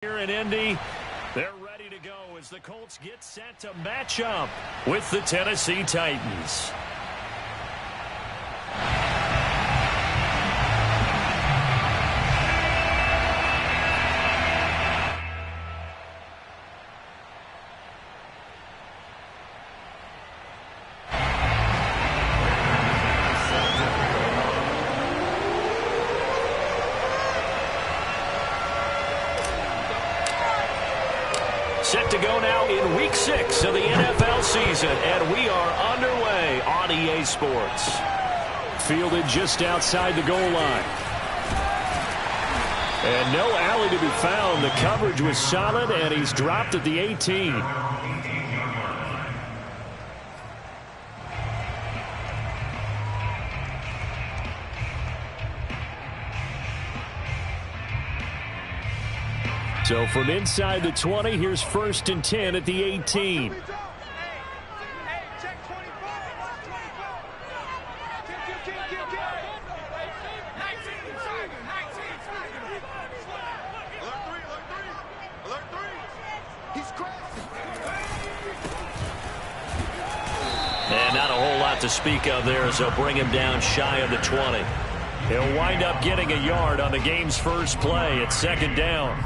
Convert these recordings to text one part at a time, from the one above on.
Here in Indy, they're ready to go as the Colts get set to match up with the Tennessee Titans. Set to go now in Week 6 of the NFL season, and we are underway on EA Sports. Fielded just outside the goal line. And no alley to be found. The coverage was solid, and he's dropped at the 18. So from inside the 20, here's 1st and 10 at the 18. And not a whole lot to speak of there as they'll bring him down shy of the 20. He'll wind up getting a yard on the game's first play at 2nd down.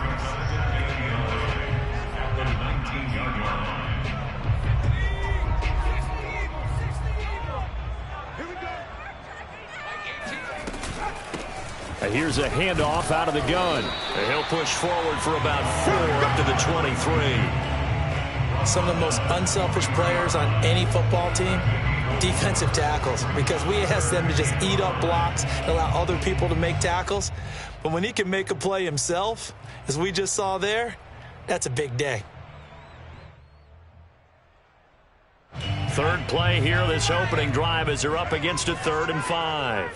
Here's a handoff out of the gun. And he'll push forward for about 4 up to the 23. Some of the most unselfish players on any football team, defensive tackles, because we ask them to just eat up blocks and allow other people to make tackles. But when he can make a play himself, as we just saw there, that's a big day. Third play here, this opening drive, as they're up against a 3rd and 5.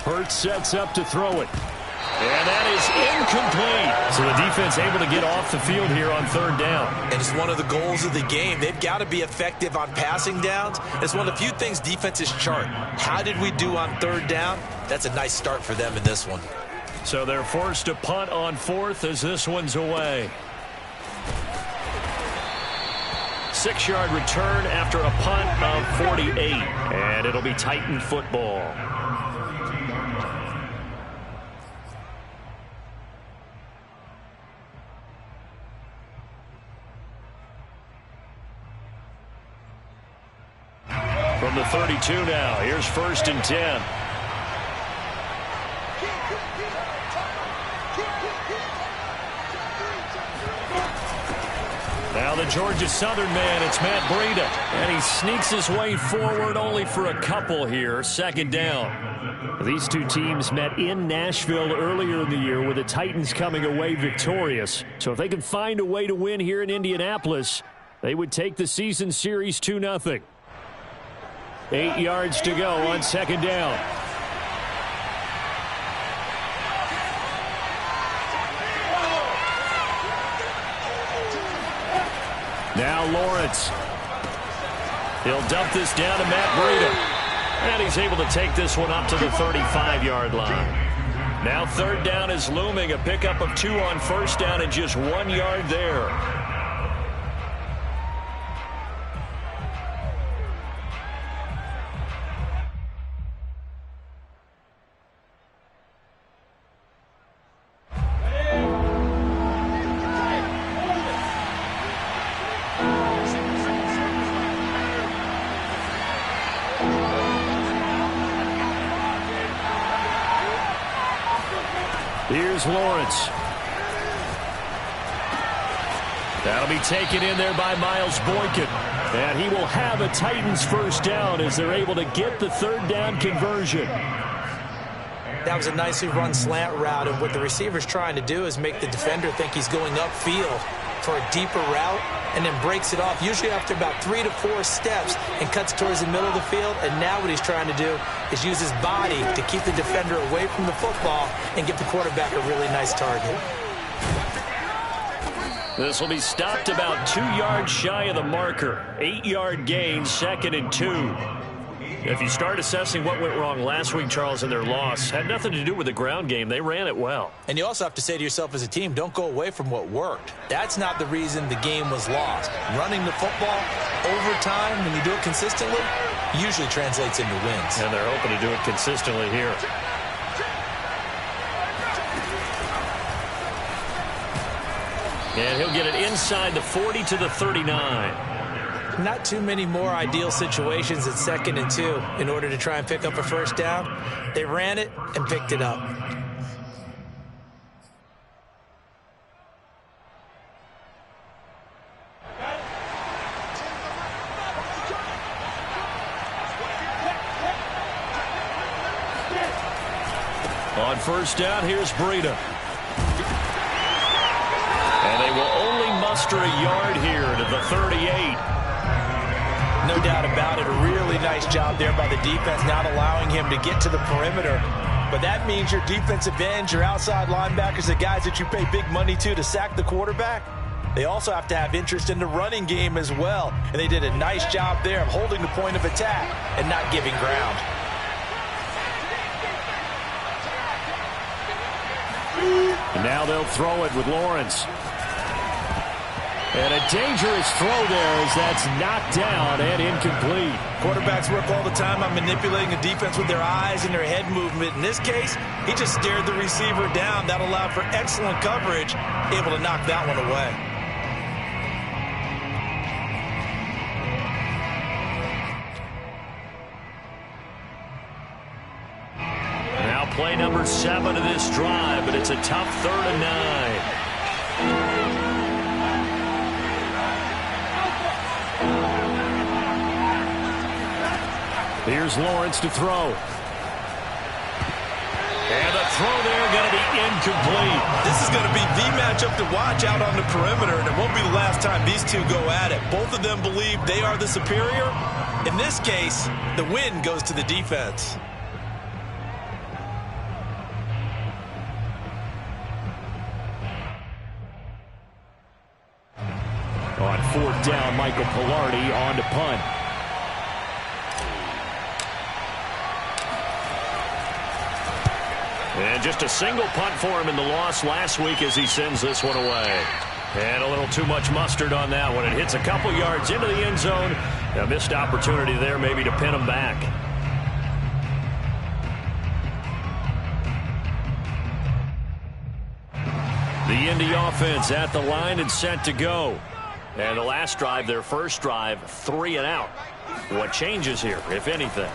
Hurts sets up to throw it. And that is incomplete. So the defense able to get off the field here on 3rd down. And it's one of the goals of the game. They've got to be effective on passing downs. It's one of the few things defenses chart. How did we do on 3rd down? That's a nice start for them in this one. So they're forced to punt on 4th as this one's away. 6-yard return after a punt of 48. And it'll be Titan football. From the 32 now, here's 1st and 10. Now the Georgia Southern man, it's Matt Breida. And he sneaks his way forward only for a couple here, 2nd down. These two teams met in Nashville earlier in the year with the Titans coming away victorious. So if they can find a way to win here in Indianapolis, they would take the season series 2-0. 8 yards to go on 2nd down. Now Lawrence. He'll dump this down to Matt Breida. And he's able to take this one up to the 35-yard line. Now 3rd down is looming. A pickup of 2 on 1st down and just 1 yard there. Here's Lawrence. That'll be taken in there by Miles Boykin. And he will have a Titans 1st down as they're able to get the 3rd down conversion. That was a nicely run slant route, and what the receiver's trying to do is make the defender think he's going upfield for a deeper route and then breaks it off, usually after about 3 to 4 steps, and cuts towards the middle of the field. And now what he's trying to do is use his body to keep the defender away from the football and give the quarterback a really nice target. This will be stopped about 2 yards shy of the marker. 8-yard gain, 2nd and 2. If you start assessing what went wrong last week, Charles, in their loss, had nothing to do with the ground game. They ran it well. And you also have to say to yourself as a team, don't go away from what worked. That's not the reason the game was lost. Running the football over time, when you do it consistently, usually translates into wins. And they're hoping to do it consistently here. And he'll get it inside the 40 to the 39. Not too many more ideal situations at 2nd and 2 in order to try and pick up a first down. They ran it and picked it up. On first down, here's Breida. And they will only muster a yard here to the 38. No doubt about it. A really nice job there by the defense, not allowing him to get to the perimeter. But that means your defensive ends, your outside linebackers, the guys that you pay big money to sack the quarterback, they also have to have interest in the running game as well. And they did a nice job there of holding the point of attack and not giving ground. And now they'll throw it with Lawrence. And a dangerous throw there as that's knocked down and incomplete. Quarterbacks work all the time on manipulating the defense with their eyes and their head movement. In this case, he just stared the receiver down. That allowed for excellent coverage, able to knock that one away. Now play number 7 of this drive, but it's a tough 3rd and 9. Here's Lawrence to throw. And the throw there going to be incomplete. This is going to be the matchup to watch out on the perimeter, and it won't be the last time these two go at it. Both of them believe they are the superior. In this case, the win goes to the defense. On 4th down, Michael Pilardi on to punt. And just a single punt for him in the loss last week as he sends this one away. And a little too much mustard on that one. It hits a couple yards into the end zone. A missed opportunity there maybe to pin him back. The Indy offense at the line and set to go. And the last drive, their first drive, 3 and out. What changes here, if anything?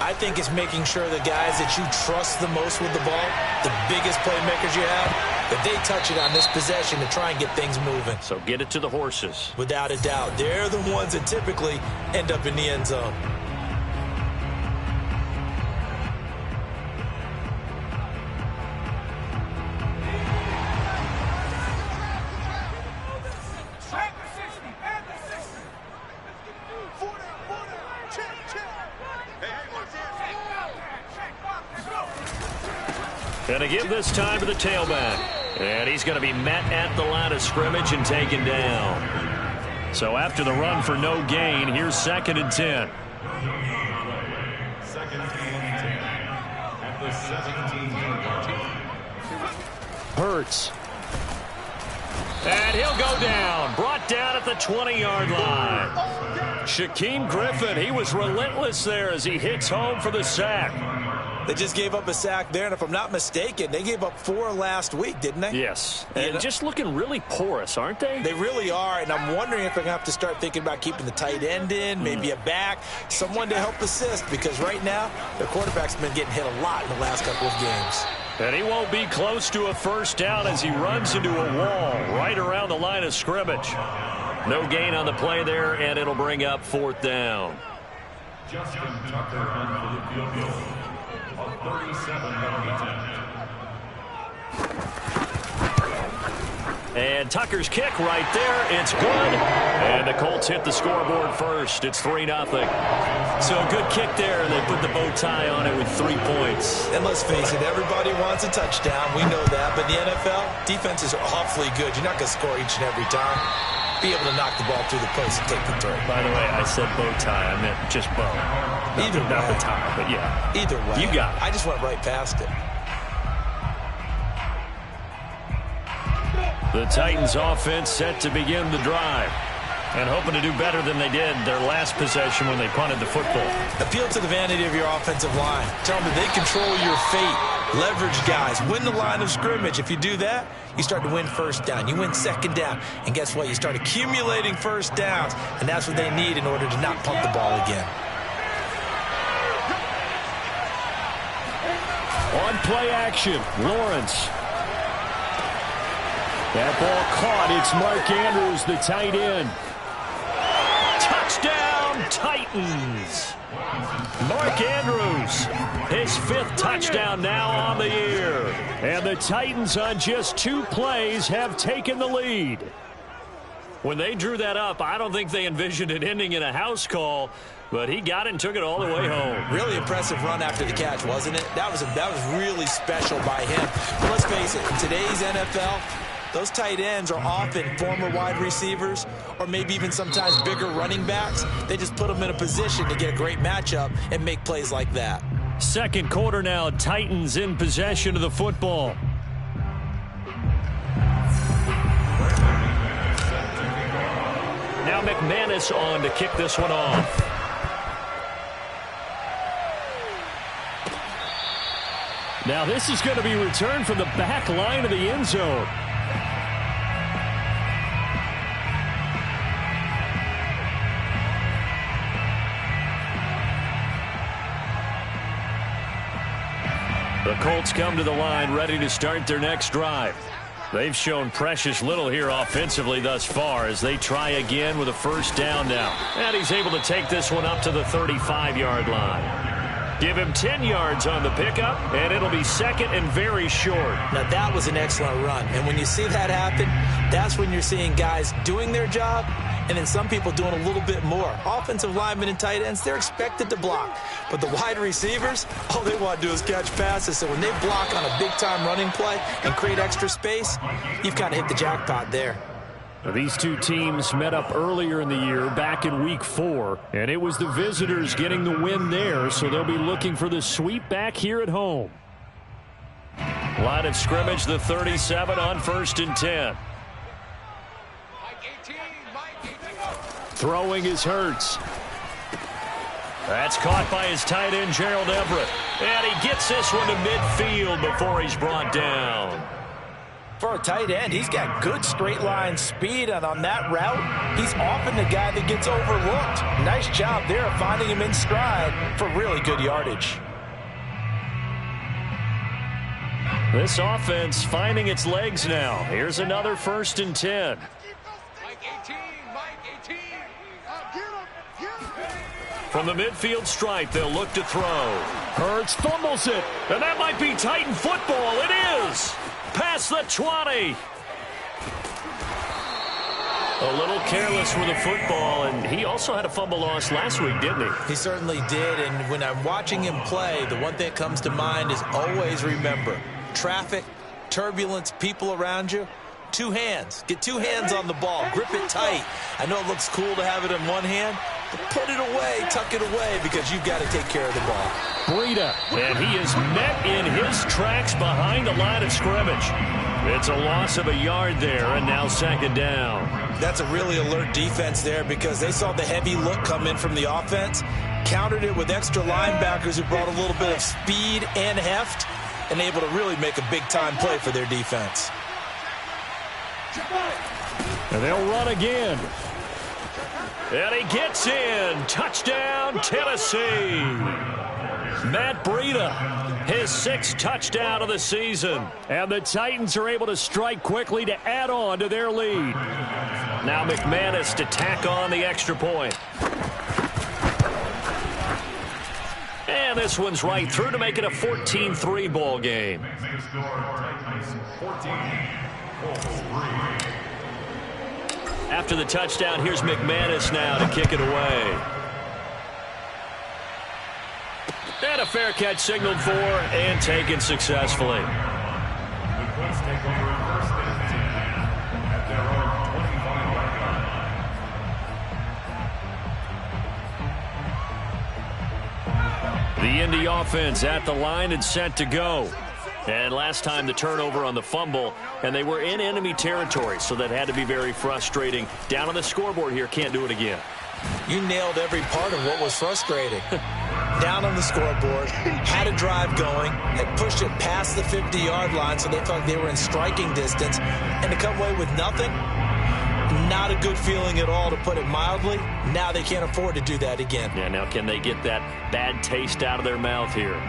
I think it's making sure the guys that you trust the most with the ball, the biggest playmakers you have, that they touch it on this possession to try and get things moving. So get it to the horses. Without a doubt. They're the ones that typically end up in the end zone. And to give this time to the tailback. And he's going to be met at the line of scrimmage and taken down. So after the run for no gain, here's 2nd and 10. 2nd and 10 at the 17-yard line. Hurts. And he'll go down. Brought down at the 20-yard line. Shaquem Griffin, he was relentless there as he hits home for the sack. They just gave up a sack there, and if I'm not mistaken, they gave up 4 last week, didn't they? Yes, and just looking really porous, aren't they? They really are, and I'm wondering if they're going to have to start thinking about keeping the tight end in, maybe a back, someone to help assist, because right now, their quarterback's been getting hit a lot in the last couple of games. And he won't be close to a first down as he runs into a wall right around the line of scrimmage. No gain on the play there, and it'll bring up 4th down. Justin Tucker on the field goal. 37-yard attempt. And Tucker's kick right there. It's good. And the Colts hit the scoreboard first. It's 3-0. So a good kick there. They put the bow tie on it with 3 points. And let's face it, everybody wants a touchdown. We know that. But in the NFL, defenses are awfully good. You're not going to score each and every time. Be able to knock the ball through the post and take the throw. By the way, I said bow tie. I meant just bow. Not the tie, but yeah. Either way. You got it. I just went right past it. The Titans offense set to begin the drive. And hoping to do better than they did their last possession when they punted the football. Appeal to the vanity of your offensive line. Tell them that they control your fate. Leverage guys. Win the line of scrimmage. If you do that, you start to win first down. You win second down. And guess what? You start accumulating first downs. And that's what they need in order to not punt the ball again. On play action, Lawrence. That ball caught. It's Mark Andrews, the tight end. Touchdown, Titans. Mark Andrews, his 5th touchdown now on the year. And the Titans on just 2 plays have taken the lead. When they drew that up, I don't think they envisioned it ending in a house call, but he got it and took it all the way home. Really impressive run after the catch, wasn't it? That was really special by him. But let's face it, in today's NFL, those tight ends are often former wide receivers or maybe even sometimes bigger running backs. They just put them in a position to get a great matchup and make plays like that. Second quarter now, Titans in possession of the football. Now McManus on to kick this one off. Now this is going to be returned from the back line of the end zone. The Colts come to the line ready to start their next drive. They've shown precious little here offensively thus far as they try again with a first down now. And he's able to take this one up to the 35-yard line. Give him 10 yards on the pickup, and it'll be second and very short. Now, that was an excellent run. And when you see that happen, that's when you're seeing guys doing their job and then some people doing a little bit more. Offensive linemen and tight ends, they're expected to block. But the wide receivers, all they want to do is catch passes. So when they block on a big-time running play and create extra space, you've kind of hit the jackpot there. These two teams met up earlier in the year, back in Week 4, and it was the visitors getting the win there, so they'll be looking for the sweep back here at home. Line of scrimmage, the 37 on 1st and 10. Throwing is Hurts. That's caught by his tight end, Gerald Everett. And he gets this one to midfield before he's brought down. For a tight end, he's got good straight line speed, and on that route, he's often the guy that gets overlooked. Nice job there of finding him in stride for really good yardage. This offense finding its legs now. Here's another 1st and 10. From the midfield stripe, they'll look to throw. Hurts fumbles it, and that might be Titan football. It is. Past the 20. A little careless with the football, and he also had a fumble loss last week, didn't he? He certainly did, and when I'm watching him play, the one thing that comes to mind is always remember, traffic, turbulence, people around you, 2 hands. Get 2 hands on the ball. Grip it tight. I know it looks cool to have it in one hand, but put it away, tuck it away, because you've got to take care of the ball. Breida, and he is met in his tracks behind the line of scrimmage. It's a loss of a yard there, and now 2nd down. That's a really alert defense there because they saw the heavy look come in from the offense, countered it with extra linebackers who brought a little bit of speed and heft, and able to really make a big-time play for their defense. And they'll run again. And he gets in. Touchdown, Tennessee. Matt Breida, his 6th touchdown of the season. And the Titans are able to strike quickly to add on to their lead. Now McManus to tack on the extra point. And this one's right through to make it a 14-3 ball game. After the touchdown, here's McManus now to kick it away. And a fair catch signaled for and taken successfully. The Colts take over first and 10 at their own 25-yard line. The Indy offense at the line and set to go. And last time the turnover on the fumble, and they were in enemy territory, so that had to be very frustrating. Down on the scoreboard here, can't do it again. You nailed every part of what was frustrating. Down on the scoreboard, had a drive going, had pushed it past the 50-yard line so they felt they were in striking distance, and to come away with nothing, not a good feeling at all, to put it mildly. Now they can't afford to do that again. Yeah, now can they get that bad taste out of their mouth here?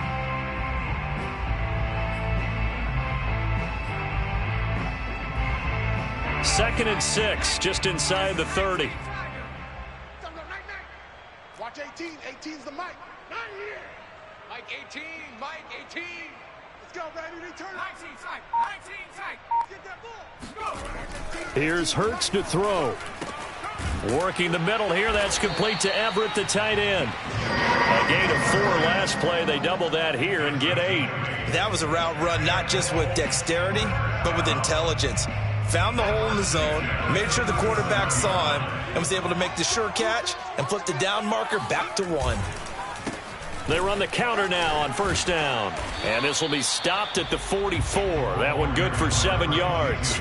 Second and 6, just inside the 30. Watch 18. 18's the mic. Not here. Mike 18. Mike 18. Let's go, baby. They turn 19 side. 19 side. Get that ball. Go. Here's Hurts to throw. Working the middle here. That's complete to Everett, the tight end. A gain of 4 last play. They double that here and get 8. That was a route run not just with dexterity, but with intelligence. Found the hole in the zone, made sure the quarterback saw him, and was able to make the sure catch and flip the down marker back to 1. They run the counter now on first down. And this will be stopped at the 44. That one good for 7 yards.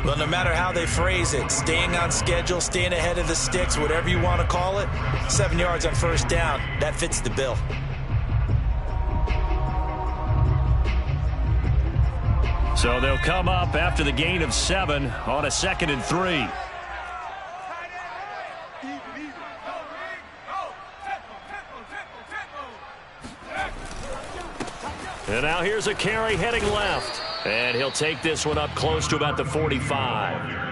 Well, no matter how they phrase it, staying on schedule, staying ahead of the sticks, whatever you want to call it, 7 yards on first down, that fits the bill. So they'll come up after the gain of 7 on a 2nd and 3. And now here's a carry heading left. And he'll take this one up close to about the 45.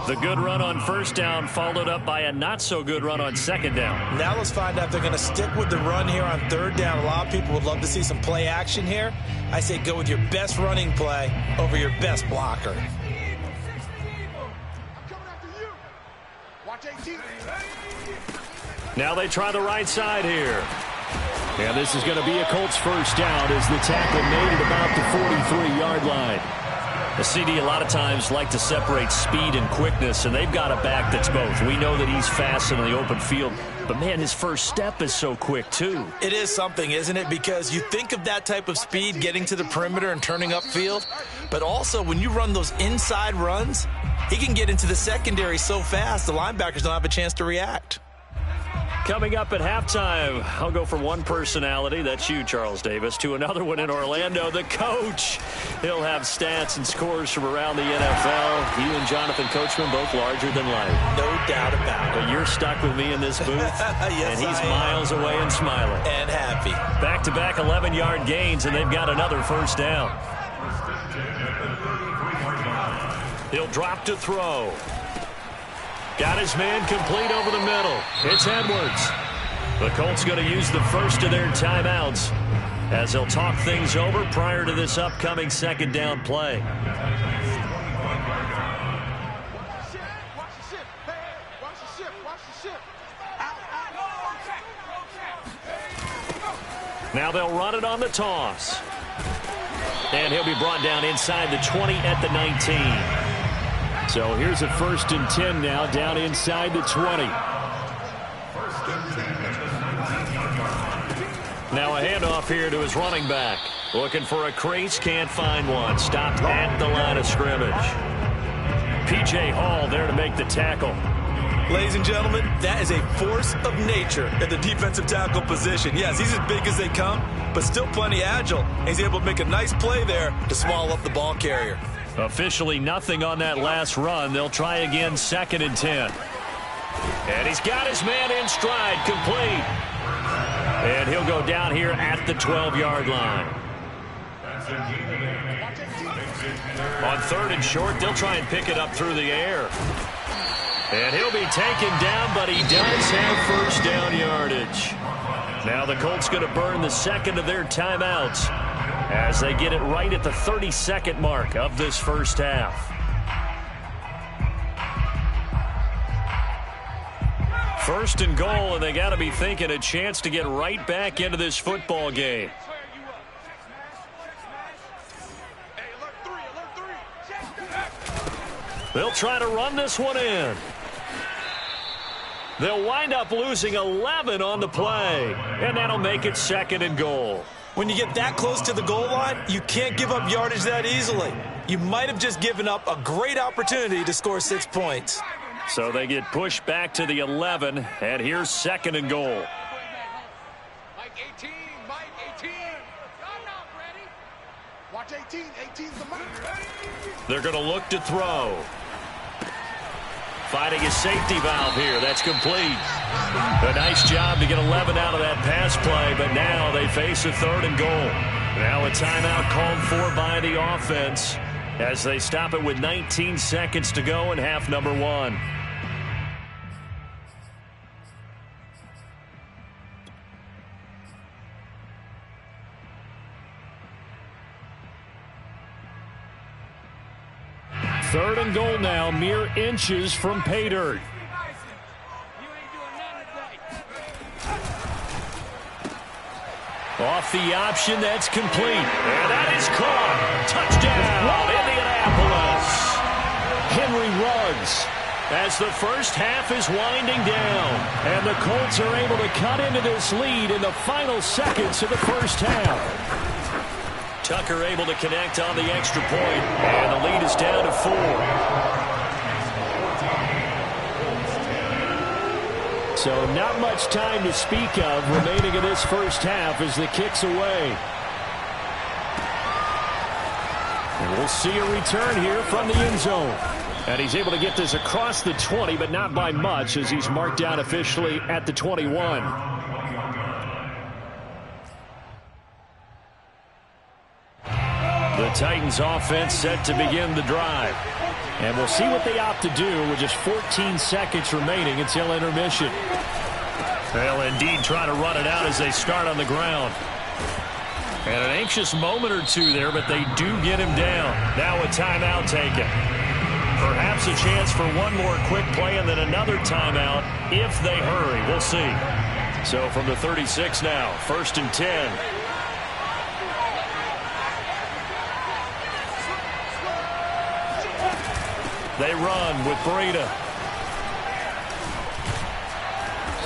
The good run on first down followed up by a not-so-good run on second down. Now let's find out if they're going to stick with the run here on third down. A lot of people would love to see some play action here. I say go with your best running play over your best blocker. Now they try the right side here. And this is going to be a Colts first down as the tackle made at about the 43-yard line. The CD a lot of times like to separate speed and quickness, and they've got a back that's both. We know that he's fast in the open field, but, man, his first step is so quick, too. It is something, isn't it? Because you think of that type of speed getting to the perimeter and turning upfield, but also when you run those inside runs, he can get into the secondary so fast the linebackers don't have a chance to react. Coming up at halftime, I'll go from one personality, that's you, Charles Davis, to another one in Orlando, the coach. He'll have stats and scores from around the NFL. You and Jonathan Coachman both larger than life. No doubt about it. But you're stuck with me in this booth, yes, and he's miles away and smiling. And happy. Back-to-back 11-yard gains, and they've got another first down. He'll drop to throw. Got his man complete over the middle. It's Edwards. The Colts going to use the first of their timeouts as they'll talk things over prior to this upcoming second down play. Now they'll run it on the toss. And he'll be brought down inside the 20 at the 19. So here's a 1st and 10 now, down inside the 20. Now a handoff here to his running back. Looking for a crease, can't find one. Stopped at the line of scrimmage. P.J. Hall there to make the tackle. Ladies and gentlemen, that is a force of nature at the defensive tackle position. Yes, he's as big as they come, but still plenty agile. He's able to make a nice play there to swallow up the ball carrier. Officially nothing on that last run. They'll try again, 2nd and 10. And he's got his man in stride, complete. And he'll go down here at the 12-yard line. On 3rd and short, they'll try and pick it up through the air. And he'll be taken down, but he does have first down yardage. Now the Colts going to burn the second of their timeouts. as they get it right at the 32nd mark of this first half. First and goal, and they got to be thinking a chance to get right back into this football game. They'll try to run this one in. They'll wind up losing 11 on the play, and that'll make it second and goal. When you get that close to the goal line, you can't give up yardage that easily. You might have just given up a great opportunity to score 6 points. So they get pushed back to the 11, and here's second and goal. Mike 18, Mike 18. I'm not ready. Watch 18, 18's the mark. They're going to look to throw. Finding a safety valve here. That's complete. A nice job to get 11 out of that pass play, but now they face a third and goal. Now a timeout called for by the offense as they stop it with 19 seconds to go in half number 1. Third and goal now, mere inches from pay dirt. Off the option, that's complete. And that is caught. Touchdown, Indianapolis. Henry Ruggs as the first half is winding down. And the Colts are able to cut into this lead in the final seconds of the first half. Tucker able to connect on the extra point, and the lead is down to 4. So not much time to speak of remaining in this first half as the kick's away. And we'll see a return here from the end zone. And he's able to get this across the 20, but not by much as he's marked down officially at the 21. The Titans offense set to begin the drive. And we'll see what they opt to do with just 14 seconds remaining until intermission. They'll indeed try to run it out as they start on the ground. And an anxious moment or two there, but they do get him down. Now a timeout taken. Perhaps a chance for one more quick play and then another timeout if they hurry. We'll see. So from the 36 now, first and 10. They run with Breida.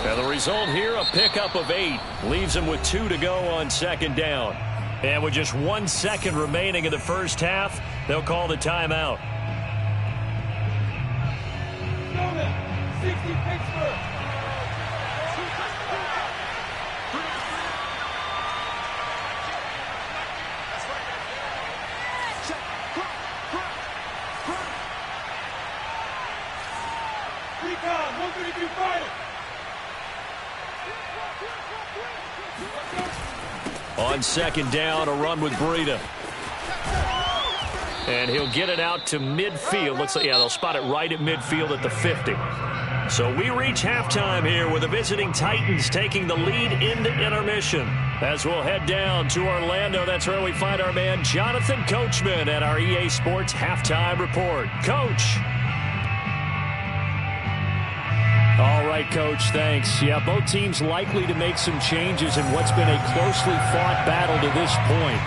And the result here, a pickup of 8. Leaves them with 2 to go on second down. And with just 1 second remaining in the first half, they'll call the timeout. 60 Pittsburgh. On second down, a run with Breida. And he'll get it out to midfield. Looks like, yeah, they'll spot it right at midfield at the 50. So we reach halftime here with the visiting Titans taking the lead into intermission. As we'll head down to Orlando, that's where we find our man Jonathan Coachman at our EA Sports Halftime Report. Coach. All right, Coach, thanks. Yeah, both teams likely to make some changes in what's been a closely fought battle to this point.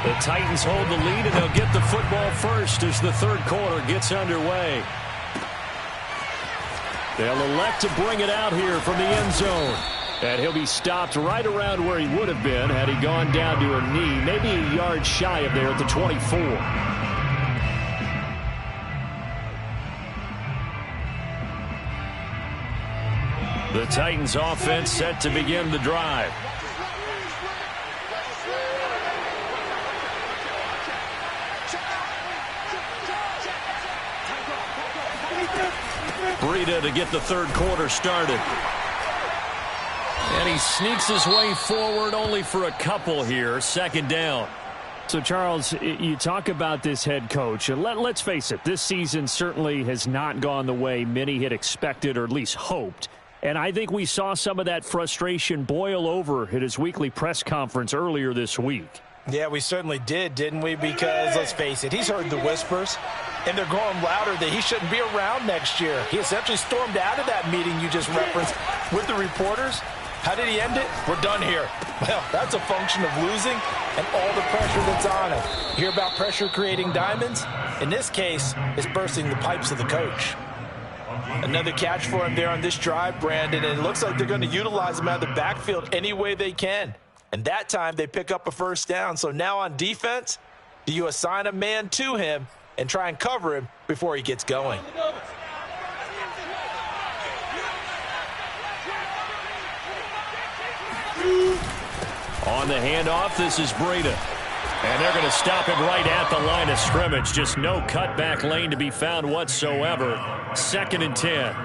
The Titans hold the lead, and they'll get the football first as the third quarter gets underway. They'll elect to bring it out here from the end zone. And he'll be stopped right around where he would have been had he gone down to a knee, maybe a yard shy of there at the 24. The Titans offense set to begin the drive. Breida to get the third quarter started. And he sneaks his way forward only for a couple here. Second down. So, Charles, you talk about this head coach. And let's face it, this season certainly has not gone the way many had expected or at least hoped. And I think we saw some of that frustration boil over at his weekly press conference earlier this week. Yeah, we certainly did, didn't we? Because, let's face it, he's heard the whispers, and they're growing louder that he shouldn't be around next year. He essentially stormed out of that meeting you just referenced with the reporters. How did he end it? We're done here. Well, that's a function of losing and all the pressure that's on him. You hear about pressure creating diamonds? In this case, it's bursting the pipes of the coach. Another catch for him there on this drive, Brandon, and it looks like they're going to utilize him out of the backfield any way they can. And that time, they pick up a first down. So now on defense, do you assign a man to him and try and cover him before he gets going? On the handoff, this is Breida. And they're going to stop him right at the line of scrimmage. Just no cutback lane to be found whatsoever. 2nd and 10.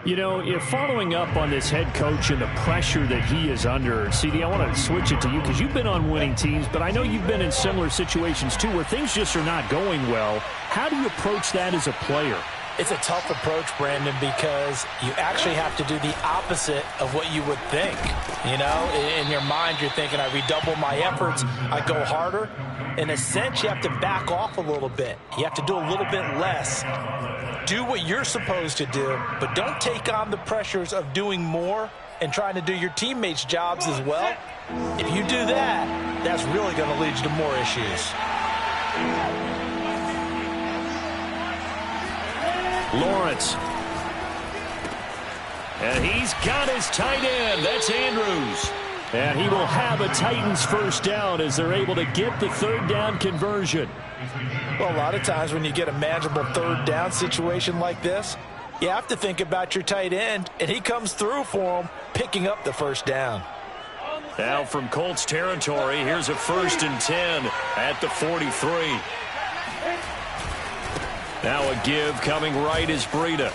You know, if following up on this head coach and the pressure that he is under, CD, I want to switch it to you because you've been on winning teams, but I know you've been in similar situations too where things just are not going well. How do you approach that as a player? It's a tough approach, Brandon, because you actually have to do the opposite of what you would think. You know, in your mind, you're thinking, I redouble my efforts, I go harder. In a sense, you have to back off a little bit. You have to do a little bit less. Do what you're supposed to do, but don't take on the pressures of doing more and trying to do your teammates' jobs as well. If you do that, that's really going to lead you to more issues. Lawrence. And he's got his tight end. That's Andrews. And he will have a Titans first down as they're able to get the 3rd down conversion. Well, a lot of times when you get a manageable 3rd down situation like this, you have to think about your tight end, and he comes through for him, picking up the first down. Now from Colts territory, here's a 1st and 10 at the 43. Now a give coming right is Breida.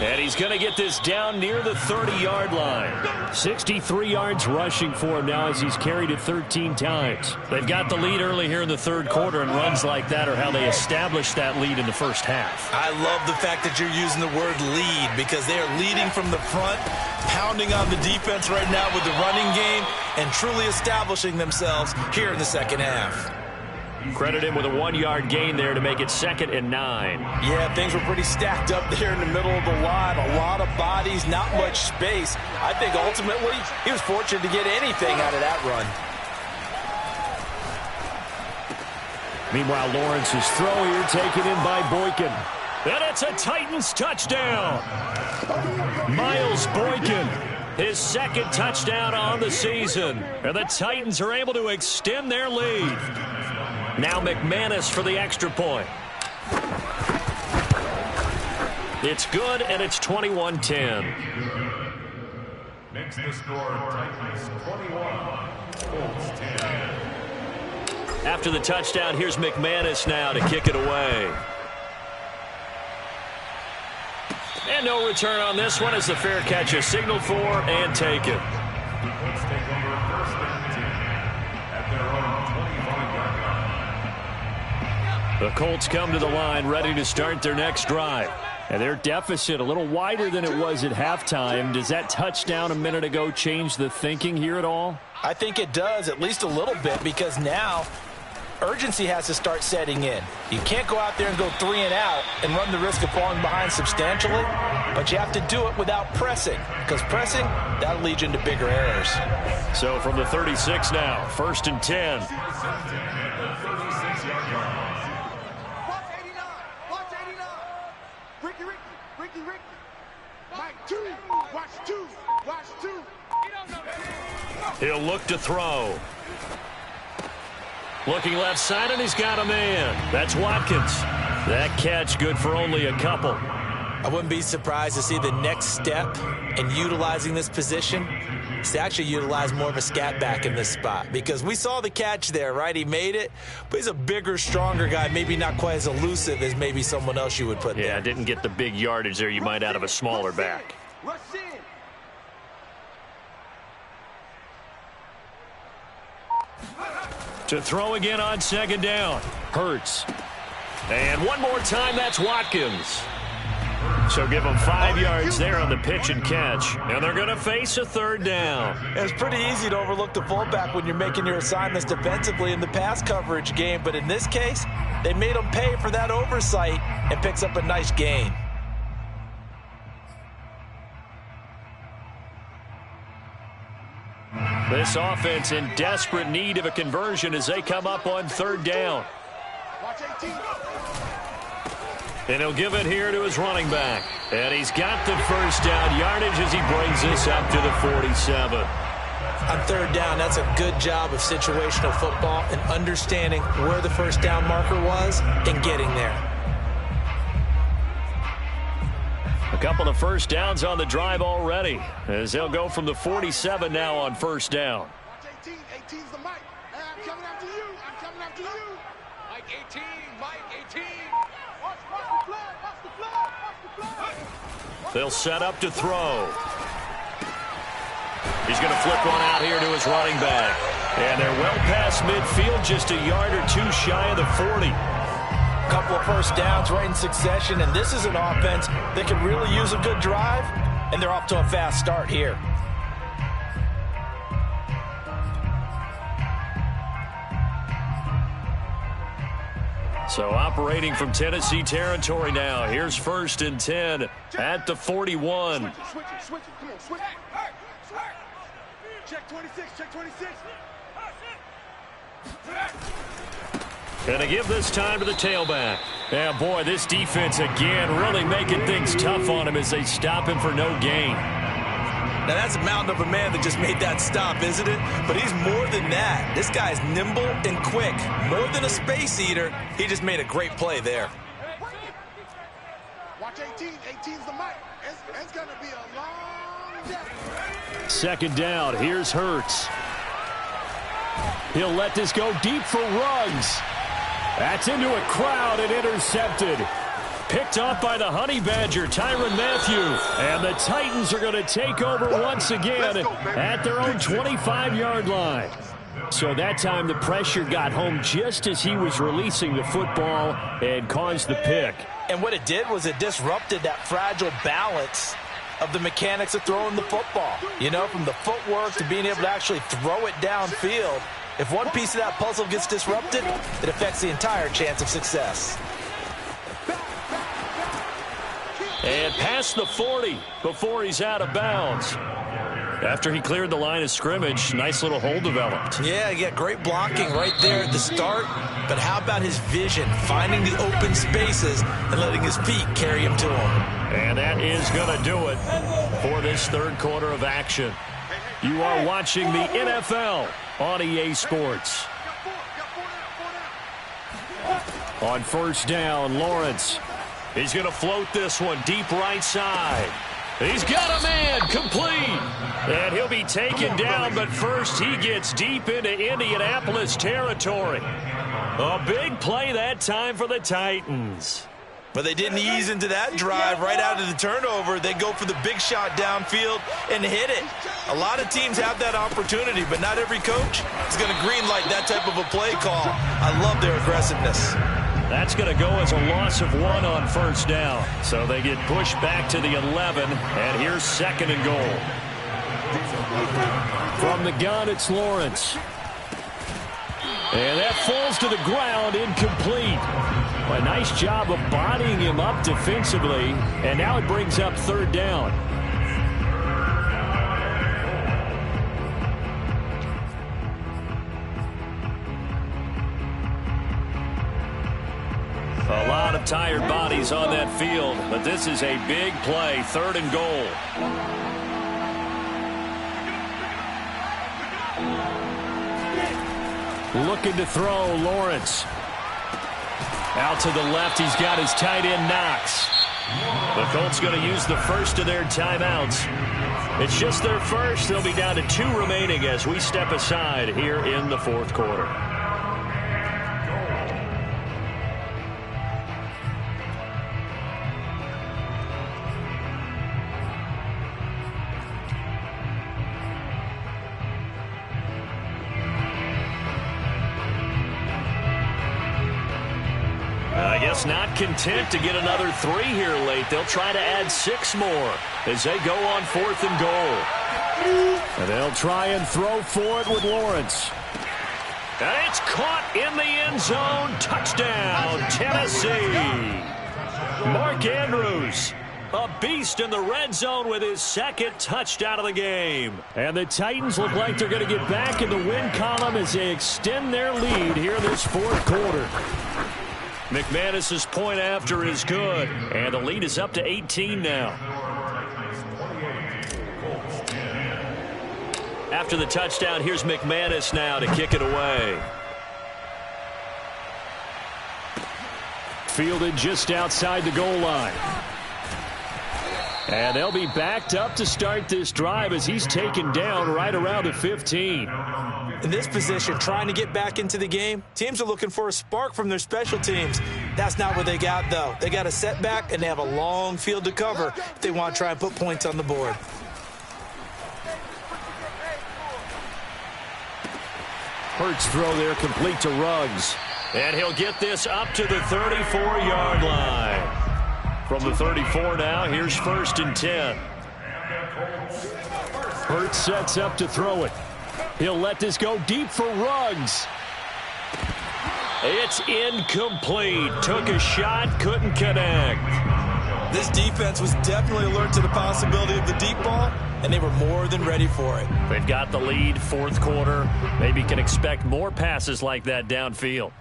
And he's going to get this down near the 30-yard line. 63 yards rushing for him now as he's carried it 13 times. They've got the lead early here in the 3rd quarter, and runs like that are how they established that lead in the first half. I love the fact that you're using the word lead because they are leading from the front, pounding on the defense right now with the running game, and truly establishing themselves here in the 2nd half. Credit him with a 1-yard gain there to make it 2nd and 9. Yeah, things were pretty stacked up there in the middle of the line. A lot of bodies, not much space. I think ultimately he was fortunate to get anything out of that run. Meanwhile, Lawrence's throw here taken in by Boykin. And it's a Titans touchdown. Miles Boykin, his 2nd touchdown on the season. And the Titans are able to extend their lead. Now McManus for the extra point. It's good, and it's 21-10. Makes the score Titans 21, Colts 10. After the touchdown, here's McManus now to kick it away. And no return on this one as the fair catch is signaled for and taken. The Colts take over 1st and 10 at their own 25-yard line. The Colts come to the line ready to start their next drive. And their deficit a little wider than it was at halftime. Does that touchdown a minute ago change the thinking here at all? I think it does, at least a little bit, because now urgency has to start setting in. You can't go out there and go 3 and out and run the risk of falling behind substantially, but you have to do it without pressing, because pressing, that'll lead you into bigger errors. So from the 36 now, 1st and 10. He'll look to throw. Looking left side, and he's got a man. That's Watkins. That catch good for only a couple. I wouldn't be surprised to see the next step in utilizing this position is to actually utilize more of a scat back in this spot, because we saw the catch there, right? He made it, but he's a bigger, stronger guy, maybe not quite as elusive as maybe someone else you would put there. Yeah, didn't get the big yardage there you might out of a smaller back. To throw again on 2nd down. Hurts. And one more time, that's Watkins. So give them 5 yards there on the pitch and catch. And they're going to face a third down. It's pretty easy to overlook the fullback when you're making your assignments defensively in the pass coverage game. But in this case, they made him pay for that oversight and picks up a nice gain. This offense in desperate need of a conversion as they come up on third down. And he'll give it here to his running back. And he's got the first down yardage as he brings this up to the 47. On third down, that's a good job of situational football and understanding where the first down marker was and getting there. A couple of first downs on the drive already as they'll go from the 47 now on first down. Watch 18. 18's the mic. Hey, I'm coming after you. I'm coming after you. Mike 18. Mike 18. Watch the flag. Watch the flag. Watch the flag. They'll set up to throw. He's going to flip one out here to his running back. And they're well past midfield, just a yard or two shy of the 40. Couple of first downs right in succession, and this is an offense that could really use a good drive, and they're off to a fast start here. So operating from Tennessee territory now. Here's first and 10 at the 41. Switch it. Come on, switch it. Check 26. Check 26. Going to give this time to the tailback. Yeah, boy, this defense again really making things tough on him as they stop him for no gain. Now, that's a mountain of a man that just made that stop, isn't it? But he's more than that. This guy's nimble and quick. More than a space eater, he just made a great play there. Watch 18. 18's the mic. It's going to be a long day. Second down. Here's Hurts. He'll let this go deep for Ruggs. That's into a crowd and intercepted. Picked off by the Honey Badger, Tyrann Mathieu. And the Titans are going to take over once again at their own 25-yard line. So that time the pressure got home just as he was releasing the football and caused the pick. And what it did was it disrupted that fragile balance of the mechanics of throwing the football. You know, from the footwork to being able to actually throw it downfield. If one piece of that puzzle gets disrupted, it affects the entire chance of success. And past the 40 before he's out of bounds. After he cleared the line of scrimmage, nice little hole developed. Yeah, great blocking right there at the start. But how about his vision, finding the open spaces and letting his feet carry him to him? And that is going to do it for this third quarter of action. You are watching the NFL on EA Sports. On first down, Lawrence. He's going to float this one deep right side. He's got a man complete. And he'll be taken down, but first he gets deep into Indianapolis territory. A big play that time for the Titans. But they didn't ease into that drive right out of the turnover. They go for the big shot downfield and hit it. A lot of teams have that opportunity, but not every coach is going to greenlight that type of a play call. I love their aggressiveness. That's going to go as a loss of 1 on first down. So they get pushed back to the 11, and here's second and goal. From the gun, it's Lawrence. And that falls to the ground, incomplete. A nice job of bodying him up defensively, and now it brings up third down. A lot of tired bodies on that field, but this is a big play, third and goal. Looking to throw, Lawrence. Out to the left, he's got his tight end, Knox. The Colts going to use the first of their timeouts. It's just their first. They'll be down to 2 remaining as we step aside here in the fourth quarter. guess not content to get another 3 here late. They'll try to add 6 more as they go on 4th and goal. And they'll try and throw for it with Lawrence. And it's caught in the end zone. Touchdown, Tennessee. Mark Andrews, a beast in the red zone with his 2nd touchdown of the game. And the Titans look like they're going to get back in the win column as they extend their lead here in this 4th quarter. McManus's point after is good, and the lead is up to 18 now. After the touchdown, here's McManus now to kick it away. Fielded just outside the goal line. And they'll be backed up to start this drive as he's taken down right around the 15. In this position, trying to get back into the game, teams are looking for a spark from their special teams. That's not what they got, though. They got a setback, and they have a long field to cover if they want to try and put points on the board. Hurts throw there complete to Ruggs. And he'll get this up to the 34-yard line. From the 34 now, here's 1st and 10. Hurts sets up to throw it. He'll let this go deep for Ruggs. It's incomplete. Took a shot, couldn't connect. This defense was definitely alert to the possibility of the deep ball, and they were more than ready for it. They've got the lead, 4th quarter. Maybe can expect more passes like that downfield.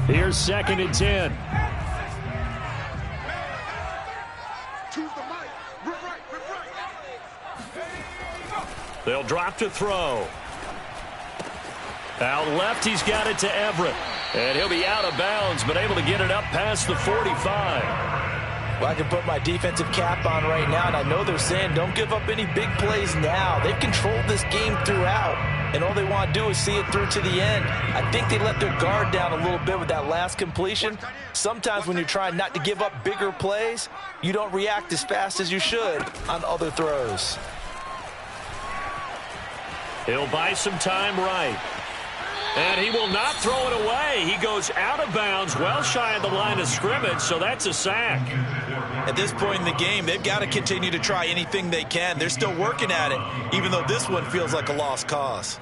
Here's 2nd and 10. They'll drop to throw. Out left, he's got it to Everett. And he'll be out of bounds, but able to get it up past the 45. Well, I can put my defensive cap on right now, and I know they're saying don't give up any big plays now. They've controlled this game throughout, and all they want to do is see it through to the end. I think they let their guard down a little bit with that last completion. Sometimes when you're trying not to give up bigger plays, you don't react as fast as you should on other throws. He'll buy some time right. And he will not throw it away. He goes out of bounds, well shy of the line of scrimmage, so that's a sack. At this point in the game, they've got to continue to try anything they can. They're still working at it, even though this one feels like a lost cause.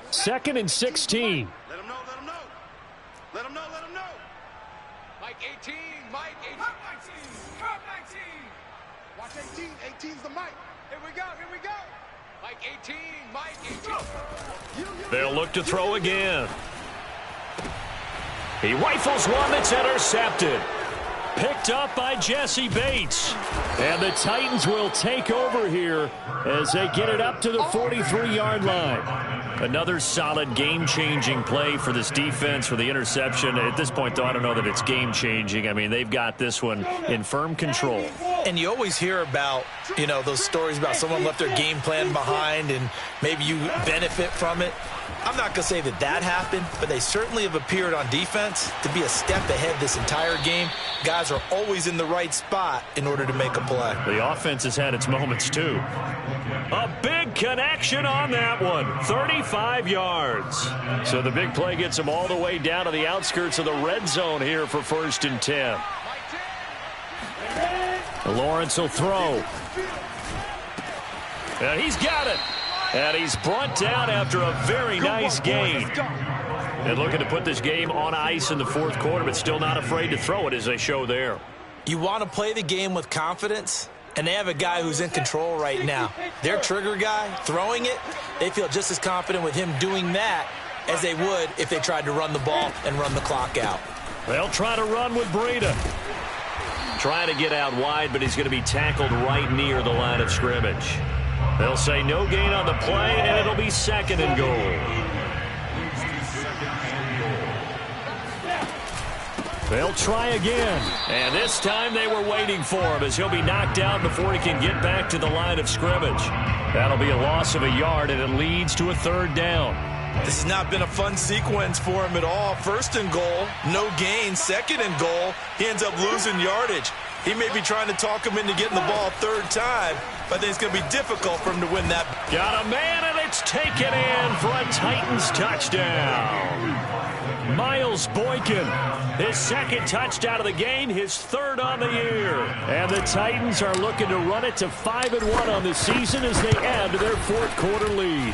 Second and 16. Let him know, let him know. Let him know, let him know. Mike 18, Mike 18. Come 19. Watch 18, 18's the mic. Here we go, here we go. Mike 18, Mike 18. They'll look to throw again. He rifles one that's intercepted. Picked up by Jesse Bates. And the Titans will take over here as they get it up to the 43-yard line. Another solid game-changing play for this defense for the interception. At this point, though, I don't know that it's game-changing. I mean, they've got this one in firm control. And you always hear about, you know, those stories about someone left their game plan behind and maybe you benefit from it. I'm not going to say that that happened, but they certainly have appeared on defense to be a step ahead this entire game. Guys are always in the right spot in order to make a play. The offense has had its moments, too. A big connection on that one. 35 yards. So the big play gets them all the way down to the outskirts of the red zone here for 1st and 10. Lawrence will throw. And he's got it. And he's brought down after a very nice gain. And looking to put this game on ice in the 4th quarter, but still not afraid to throw it as they show there. You want to play the game with confidence, and they have a guy who's in control right now. Their trigger guy, throwing it, they feel just as confident with him doing that as they would if they tried to run the ball and run the clock out. They'll try to run with Breida. Trying to get out wide, but he's going to be tackled right near the line of scrimmage. They'll say no gain on the play, and it'll be 2nd and goal. They'll try again. And this time they were waiting for him as he'll be knocked out before he can get back to the line of scrimmage. That'll be a loss of a yard, and it leads to a 3rd down. This has not been a fun sequence for him at all. 1st and goal, no gain. 2nd and goal, he ends up losing yardage. He may be trying to talk him into getting the ball third time, but I think it's going to be difficult for him to win that. Got a man, and it's taken in for a Titans touchdown. Miles Boykin, his second touchdown of the game, his third on the year. And the Titans are looking to run it to 5-1 on the season as they add to their fourth quarter lead.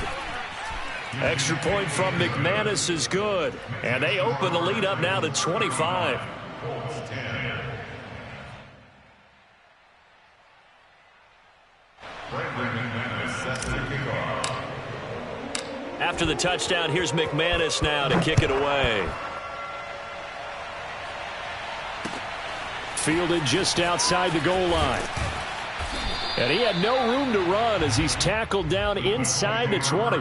Extra point from McManus is good, and they open the lead up now to 25. After the touchdown, here's McManus now to kick it away. Fielded just outside the goal line. And he had no room to run as he's tackled down inside the 20.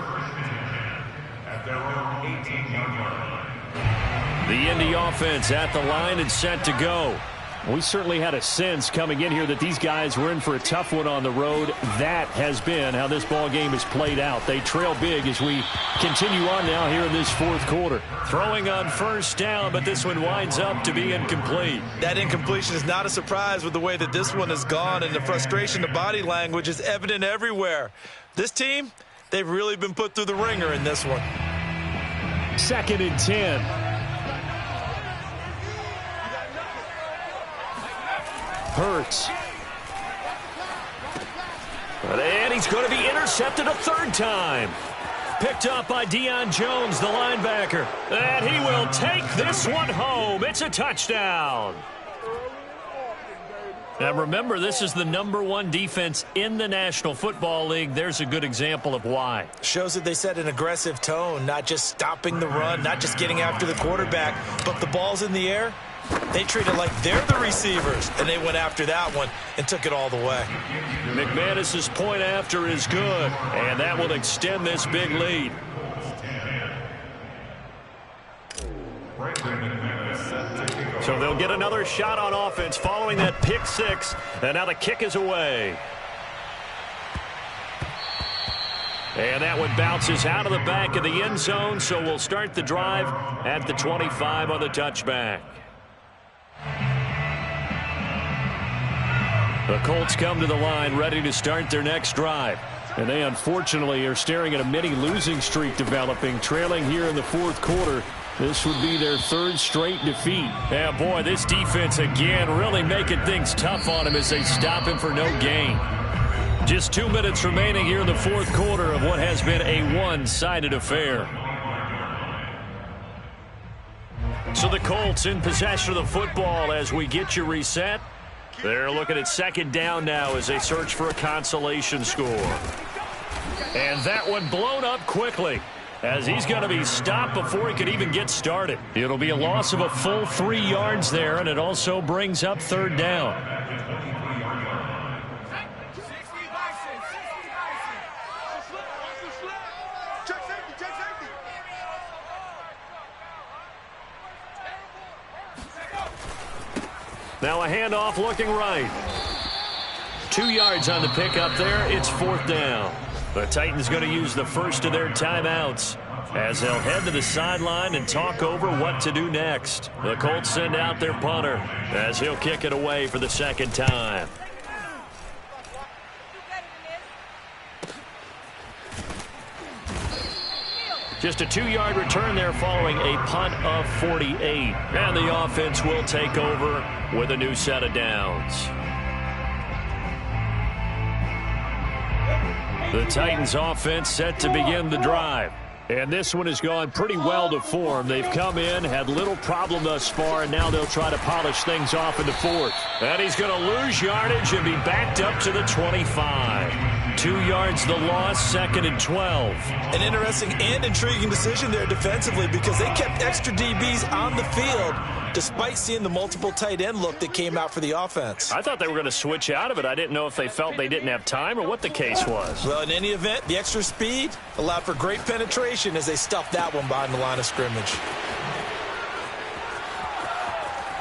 The Indy offense at the line and set to go. We certainly had a sense coming in here that these guys were in for a tough one on the road. That has been how this ball game has played out. They trail big as we continue on now here in this fourth quarter. Throwing on first down, but this one winds up to be incomplete. That incompletion is not a surprise with the way that this one has gone, and the frustration, the body language is evident everywhere. This team, they've really been put through the ringer in this one. 2nd and 10. Hurts. And he's going to be intercepted a third time. Picked up by Deion Jones, the linebacker. And he will take this one home. It's a touchdown. Now remember, this is the #1 defense in the National Football League. There's a good example of why. Shows that they set an aggressive tone, not just stopping the run, not just getting after the quarterback, but the ball's in the air. They treat it like they're the receivers, and they went after that one and took it all the way. McManus's point after is good, and that will extend this big lead. So they'll get another shot on offense following that pick six, and now the kick is away. And that one bounces out of the back of the end zone, so we'll start the drive at the 25 on the touchback. The Colts come to the line ready to start their next drive. And they unfortunately are staring at a mini losing streak developing, trailing here in the fourth quarter. This would be their third straight defeat. Yeah, boy, this defense again really making things tough on him as they stop him for no gain. Just 2 minutes remaining here in the fourth quarter of what has been a one-sided affair. So the Colts in possession of the football as we get you reset. They're looking at second down now as they search for a consolation score. And that one blown up quickly as he's going to be stopped before he could even get started. It'll be a loss of a full 3 yards there, and it also brings up third down. Now a handoff looking right. 2 yards on the pickup there. It's fourth down. The Titans going to use the first of their timeouts as they'll head to the sideline and talk over what to do next. The Colts send out their punter as he'll kick it away for the second time. Just a 2-yard return there following a punt of 48. And the offense will take over with a new set of downs. The Titans offense set to begin the drive. And this one has gone pretty well to form. They've come in, had little problem thus far, and now they'll try to polish things off in the fourth. And he's going to lose yardage and be backed up to the 25. 2 yards the loss, 2nd and 12. An interesting and intriguing decision there defensively because they kept extra DBs on the field despite seeing the multiple tight end look that came out for the offense. I thought they were going to switch out of it. I didn't know if they felt they didn't have time or what the case was. Well, in any event, the extra speed allowed for great penetration as they stuffed that one behind the line of scrimmage.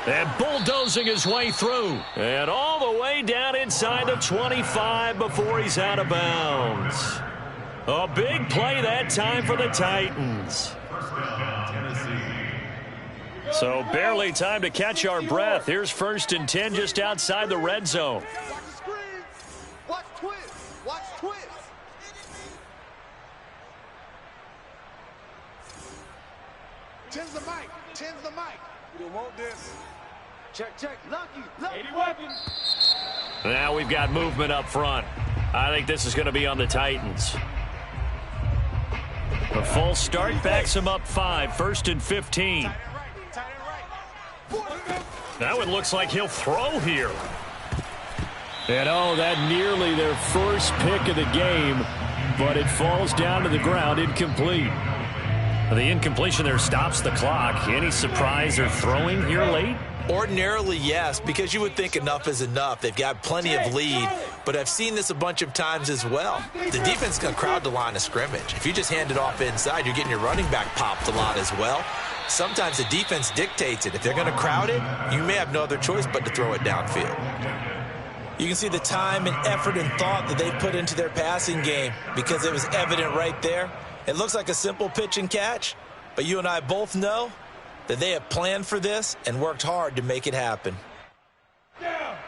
And bulldozing his way through. And all the way down inside the 25 before he's out of bounds. A big play that time for the Titans. So barely time to catch our breath. Here's 1st and 10 just outside the red zone. Watch the screen. Watch twist. Watch twist. Tens the mic. Tens the mic. You don't want this. Check, check. Lucky. 80 weapons. Now we've got movement up front. I think this is going to be on the Titans. A full start backs him up 5. 1st and 15. Now it looks like he'll throw here. And oh, that nearly their first pick of the game, but it falls down to the ground, incomplete. The incompletion there stops the clock. Any surprise they're throwing here late? Ordinarily, yes, because you would think enough is enough. They've got plenty of lead, but I've seen this a bunch of times as well. The defense can crowd the line of scrimmage. If you just hand it off inside, you're getting your running back popped a lot as well. Sometimes the defense dictates it. If they're going to crowd it, you may have no other choice but to throw it downfield. You can see the time and effort and thought that they put into their passing game because it was evident right there. It looks like a simple pitch and catch, but you and I both know that they have planned for this and worked hard to make it happen.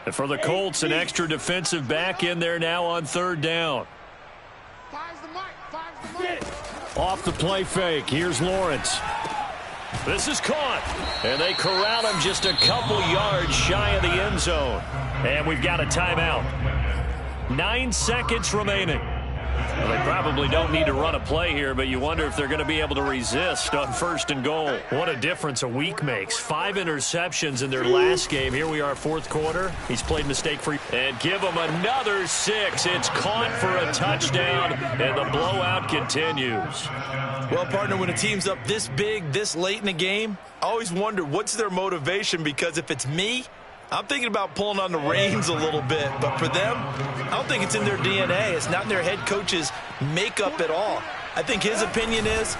And for the Colts, an extra defensive back in there now on 3rd down. Fives the mic. Fives the mic. Off the play fake. Here's Lawrence. This is caught. And they corral him just a couple yards shy of the end zone. And we've got a timeout. 9 seconds remaining. Well, they probably don't need to run a play here, but you wonder if they're going to be able to resist on 1st and goal. What a difference a week makes. 5 interceptions in their last game. Here we are, 4th quarter. He's played mistake-free. And give him another 6. It's caught for a touchdown, and the blowout continues. Well, partner, when a team's up this big, this late in the game, I always wonder what's their motivation, because if it's me, I'm thinking about pulling on the reins a little bit, but for them, I don't think it's in their DNA. It's not in their head coach's makeup at all. I think his opinion is,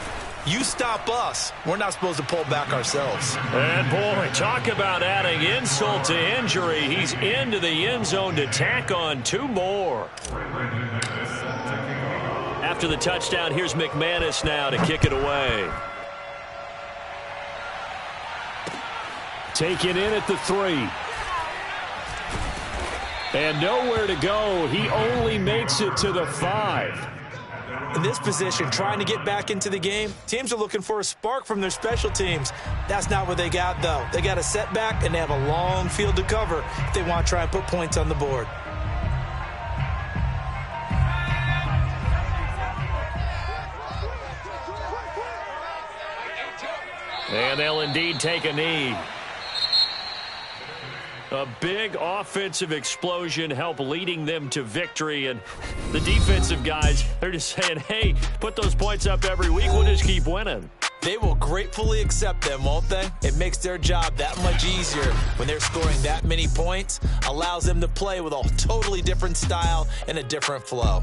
you stop us, we're not supposed to pull back ourselves. And boy, talk about adding insult to injury. He's into the end zone to tack on 2 more. After the touchdown, here's McManus now to kick it away. Taken in at the 3. And nowhere to go. He only makes it to the 5. In this position, trying to get back into the game, teams are looking for a spark from their special teams. That's not what they got, though. They got a setback, and they have a long field to cover if they want to try and put points on the board. And they'll indeed take a knee. A big offensive explosion helped leading them to victory. And the defensive guys, they're just saying, hey, put those points up every week. We'll just keep winning. They will gratefully accept them, won't they? It makes their job that much easier when they're scoring that many points. Allows them to play with a totally different style and a different flow.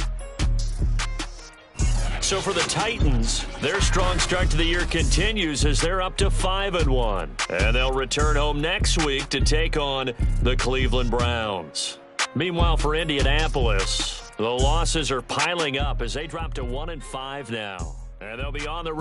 So for the Titans, their strong start to the year continues as they're up to 5-1. And they'll return home next week to take on the Cleveland Browns. Meanwhile, for Indianapolis, the losses are piling up as they drop to 1-5 now. And they'll be on the